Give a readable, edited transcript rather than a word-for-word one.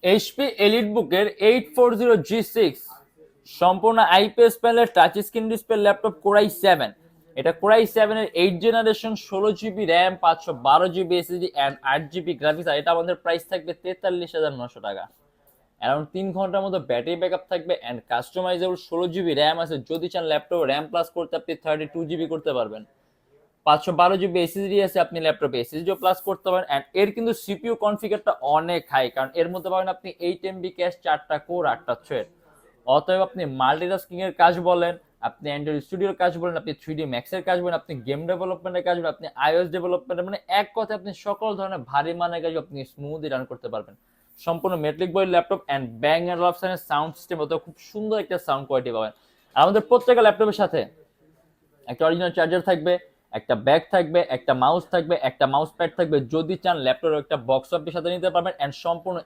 HP এলিটবুকের 840G6 সম্পূর্ণ IPS প্যানেলের touch screen display laptop core i 7। এটা কোরাই 7 এর 8 generation, 16 GB RAM, 512 GB SSD and 8 GB graphics. আর এটা আমাদের প্রাইস থাকবে 43,900 টাকা। অ্যারাউন্ড 3 ঘন্টার মতো ব্যাটারি ব্যাকআপ থাকবে অ্যান্ড কাস্টমাইজেবল 16 জিবি র্যাম আছে। যদি চান ল্যাপটপ র্যাম প্লাস করতে আপনি 32 জিবি করতে পারবেন। 512 জিবি এসএসডি আছে, আপনি ল্যাপটপে এসএসডিও প্লাস করতে পারেন। অ্যান্ড এর কিন্তু সিপিইউ কনফিগারটা অনেক হাই, কারণ এর মধ্যে পাবেন আপনি 8 MB ক্যাশ, 4টা কোর, 8টা থ্রেড। অতএব আপনি মাল্টিটাস্কিং এর কাজ বলেন, আপনি অ্যান্ড্রয়েড স্টুডিওর কাজ বলেন, আপনি 3D ম্যাক্স এর কাজ বলেন, আপনি গেম ডেভেলপমেন্টের কাজ বলেন, আপনি আইওএস ডেভেলপমেন্টের, মানে এক কথায় আপনি সকল ধরনের ভারী মানের কাজ আপনি স্মুথলি রান করতে পারবেন। সম্পূর্ণ metallic body laptop and Bang and অপশনের সাউন্ড সিস্টেম, অত খুব সুন্দর একটা সাউন্ড কোয়ালিটি পাবেন। আর আমাদের প্রত্যেকটা ল্যাপটপের সাথে একটা অরিজিনাল চার্জার থাকবে, একটা ব্যাগ থাকবে, একটা মাউস থাকবে, একটা মাউস প্যাড থাকবে। যদি চান ল্যাপটপ একটা বক্স আপনি সাথে নিতে পারবেন। এন্ড সম্পূর্ণ